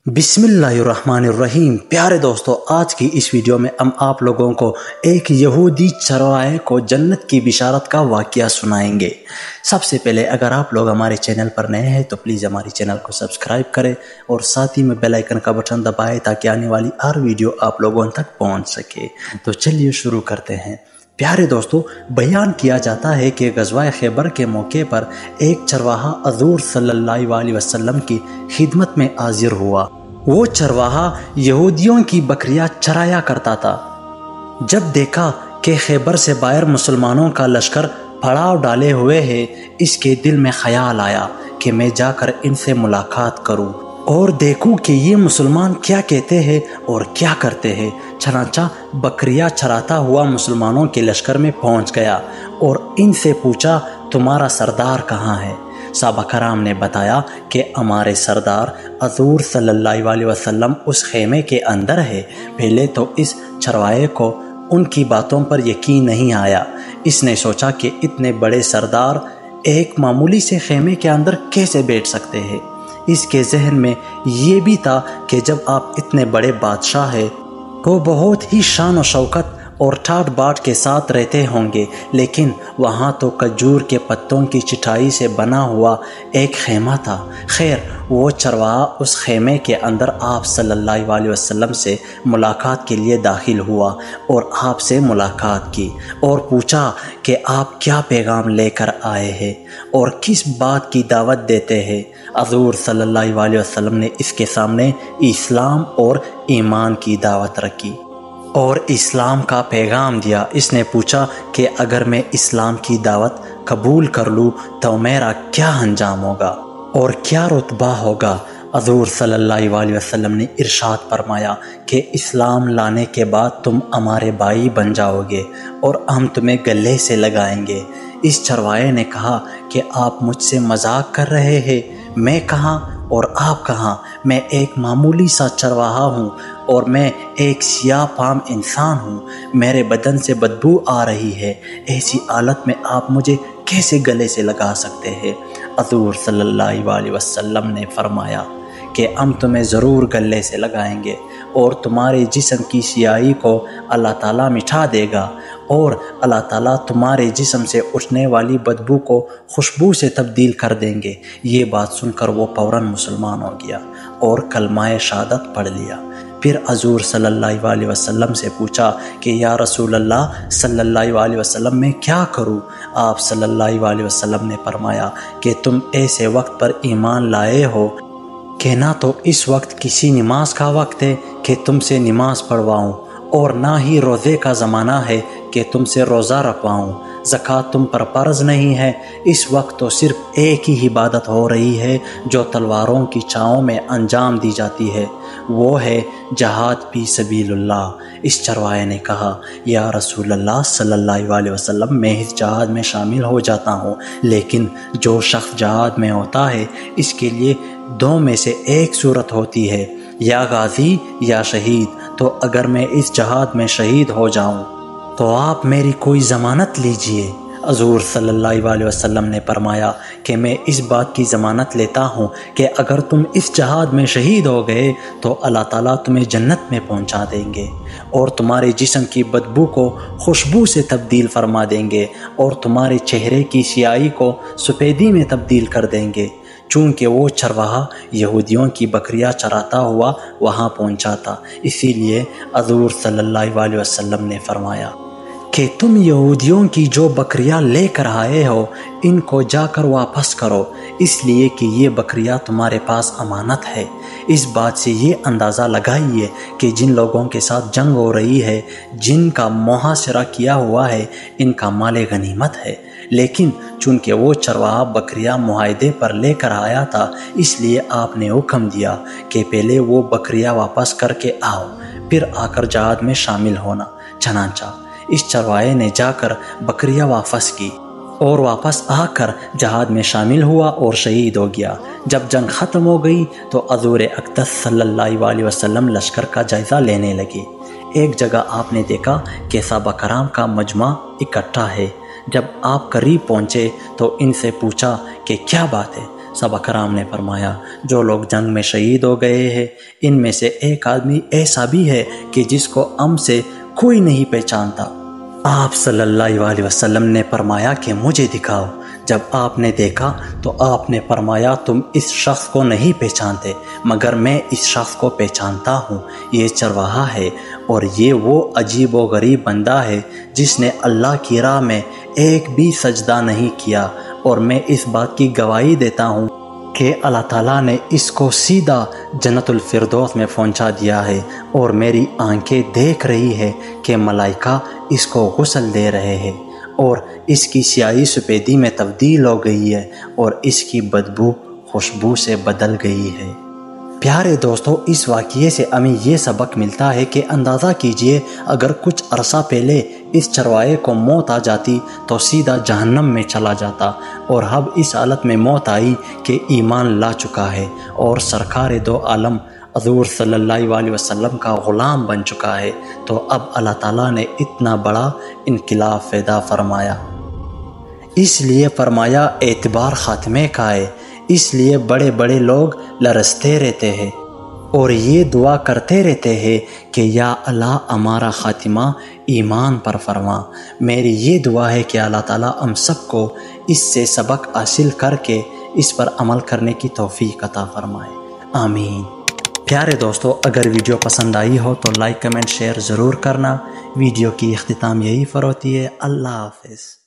बिस्मिल्लाहिर्रहमानिर्रहीम। प्यारे दोस्तों, आज की इस वीडियो में हम आप लोगों को एक यहूदी चरवाहे को जन्नत की बिशारत का वाक़या सुनाएंगे। सबसे पहले अगर आप लोग हमारे चैनल पर नए हैं तो प्लीज़ हमारे चैनल को सब्सक्राइब करें और साथ ही में बेल आइकन का बटन दबाएं ताकि आने वाली हर वीडियो आप लोगों तक पहुंच सके। तो चलिए शुरू करते हैं। प्यारे दोस्तों, बयान किया जाता है कि ग़ज़वा खैबर के मौके पर एक चरवाहा हज़ूर सल्लल्लाहु अलैहि वसल्लम की खिदमत में हाजिर हुआ। वो चरवाहा यहूदियों की बकरियां चराया करता था। जब देखा कि खैबर से बाहर मुसलमानों का लश्कर पड़ाव डाले हुए है, इसके दिल में ख्याल आया कि मैं जाकर इनसे मुलाकात करूं और देखूं कि ये मुसलमान क्या कहते हैं और क्या करते हैं। चनाचा बकरियां चराता हुआ मुसलमानों के लश्कर में पहुंच गया और इनसे पूछा, तुम्हारा सरदार कहाँ है? सहाबा कराम ने बताया कि हमारे सरदार हज़ूर सल्लल्लाहु अलैहि वसल्लम उस खेमे के अंदर है। पहले तो इस चरवाहे को उनकी बातों पर यकीन नहीं आया। इसने सोचा कि इतने बड़े सरदार एक मामूली से खेमे के अंदर कैसे बैठ सकते हैं। इसके जहन में ये भी था कि जब आप इतने बड़े बादशाह हैं तो बहुत ही शान और शौकत और ठाट बाट के साथ रहते होंगे, लेकिन वहाँ तो खजूर के पत्तों की चटाई से बना हुआ एक खेमा था। खैर, वो चरवाहा उस खेमे के अंदर आप सल्लल्लाहु अलैहि वसल्लम से मुलाकात के लिए दाखिल हुआ और आपसे मुलाकात की और पूछा कि आप क्या पैगाम लेकर आए हैं और किस बात की दावत देते हैं। हज़ूर सल्लल्लाहु अलैहि वसल्लम ने इसके सामने इस्लाम और ईमान की दावत रखी और इस्लाम का पैगाम दिया। इसने पूछा कि अगर मैं इस्लाम की दावत कबूल कर लूँ तो मेरा क्या अंजाम होगा और क्या रुतबा होगा। हज़ूर सल्लल्लाहु अलैहि वसल्लम ने इरशाद फरमाया कि इस्लाम लाने के बाद तुम हमारे भाई बन जाओगे और हम तुम्हें गले से लगाएंगे। इस चरवाहे ने कहा कि आप मुझसे मजाक कर रहे हैं, मैं कहाँ और आप कहाँ? मैं एक मामूली सा चरवाहा हूँ और मैं एक सियाह फाम इंसान हूँ। मेरे बदन से बदबू आ रही है। ऐसी हालत में आप मुझे कैसे गले से लगा सकते हैं? हज़ूर सल्लल्लाहु अलैहि वसल्लम ने फरमाया कि हम तुम्हें ज़रूर गले से लगाएंगे और तुम्हारे जिस्म की सियाही को अल्लाह ताला मिटा देगा और अल्लाह ताला तुम्हारे जिस्म से उठने वाली बदबू को खुशबू से तब्दील कर देंगे। ये बात सुनकर वो फ़ौरन मुसलमान हो गया और कलमाए शहादत पढ़ लिया। फिर हज़ूर सल्लल्लाहु अलैहि वसल्लम से पूछा कि या रसूल अल्लाह सल्लल्लाहु अलैहि वसल्लम मैं क्या करूं? आप सल्लल्लाहु अलैहि वसल्लम ने फरमाया कि तुम ऐसे वक्त पर ईमान लाए हो कि ना तो इस वक्त किसी नमाज का वक्त है कि तुमसे नमाज पढ़वाऊँ और ना ही रोज़े का ज़माना है कि तुमसे रोज़ा रखवाऊँ। ज़कात तुम पर फ़र्ज़ नहीं है। इस वक्त तो सिर्फ़ एक ही इबादत हो रही है जो तलवारों की छाँव में अंजाम दी जाती है, वो है जहाद फी सबीलिल्लाह। इस चरवाहे ने कहा, या रसूल अल्लाह सल्लल्लाहु अलैहि वसल्लम मैं इस जहाद में शामिल हो जाता हूँ, लेकिन जो शख्स जहाद में होता है इसके लिए दो में से एक सूरत होती है, या गाजी या शहीद। तो अगर मैं इस जहाद में शहीद हो जाऊँ तो आप मेरी कोई ज़मानत लीजिए। हज़ूर सल्लल्लाहु अलैहि वसल्लम ने फरमाया कि मैं इस बात की ज़मानत लेता हूँ कि अगर तुम इस जहाद में शहीद हो गए तो अल्लाह ताला तुम्हें जन्नत में पहुँचा देंगे और तुम्हारे जिस्म की बदबू को खुशबू से तब्दील फरमा देंगे और तुम्हारे चेहरे की सियाही को सफ़ेदी में तब्दील कर देंगे। चूँकि वो चरवाहा यहूदियों की बकरियां चराता हुआ वहाँ पहुँचा था, इसीलिए हज़ूर सल्लल्लाहु अलैहि वसल्लम ने फरमाया कि तुम यहूदियों की जो बकरियां लेकर आए हो इनको जाकर वापस करो, इसलिए कि ये बकरियां तुम्हारे पास अमानत है। इस बात से ये अंदाज़ा लगाइए कि जिन लोगों के साथ जंग हो रही है, जिनका मुहासरा किया हुआ है, इनका माले गनीमत है। लेकिन चूँकि वो चरवाहा बकरियां मुआहदे पर लेकर आया था, इसलिए आपने हुक्म दिया कि पहले वो बकरियां वापस करके आओ, फिर आकर जहाद में शामिल होना। चनाचा इस चरवाहे ने जाकर बकरियां वापस की और वापस आकर जहाद में शामिल हुआ और शहीद हो गया। जब जंग ख़त्म हो गई तो हज़ूर अक़दस सल्लल्लाहु अलैहि वसल्लम लश्कर का जायज़ा लेने लगे। एक जगह आपने देखा कि सहाबा कराम का मजमा इकट्ठा है। जब आप करीब पहुँचे तो इनसे पूछा कि क्या बात है? صحابہ کرام نے فرمایا جو لوگ جنگ میں شہید ہو گئے ہیں ان میں سے ایک آدمی ایسا بھی ہے کہ جس کو ہم سے کوئی نہیں پہچانتا۔ آپ صلی اللہ علیہ وسلم نے فرمایا کہ مجھے دکھاؤ۔ جب آپ نے دیکھا تو آپ نے فرمایا تم اس شخص کو نہیں پہچانتے مگر میں اس شخص کو پہچانتا ہوں، یہ چرواہا ہے اور یہ وہ عجیب و غریب بندہ ہے جس نے اللہ کی راہ میں ایک بھی سجدہ نہیں کیا، اور میں اس بات کی گواہی دیتا ہوں کہ اللہ تعالیٰ نے اس کو سیدھا جنت الفردوس میں پہنچا دیا ہے، اور میری آنکھیں دیکھ رہی ہے کہ ملائکہ اس کو غسل دے رہے ہیں، اور اس کی سیاہی سفیدی میں تبدیل ہو گئی ہے اور اس کی بدبو خوشبو سے بدل گئی ہے۔ پیارے دوستو، اس واقعے سے ہمیں یہ سبق ملتا ہے کہ اندازہ کیجئے اگر کچھ عرصہ پہلے اس چرواہے کو موت آ جاتی تو سیدھا جہنم میں چلا جاتا، اور اب اس حالت میں موت آئی کہ ایمان لا چکا ہے اور سرکار دو عالم حضور صلی اللہ علیہ وسلم کا غلام بن چکا ہے، تو اب اللہ تعالیٰ نے اتنا بڑا انقلاب پیدا فرمایا۔ اس لیے فرمایا اعتبار خاتمے کا ہے، اس لیے بڑے بڑے لوگ لرزتے رہتے ہیں اور یہ دعا کرتے رہتے ہیں کہ یا اللہ ہمارا خاتمہ ایمان پر فرما۔ میری یہ دعا ہے کہ اللہ تعالیٰ ہم سب کو اس سے سبق حاصل کر کے اس پر عمل کرنے کی توفیق عطا فرمائے، آمین۔ پیارے دوستو، اگر ویڈیو پسند آئی ہو تو لائک کمنٹ شیئر ضرور کرنا۔ ویڈیو کی اختتام یہی پر ہوتی ہے۔ اللہ حافظ۔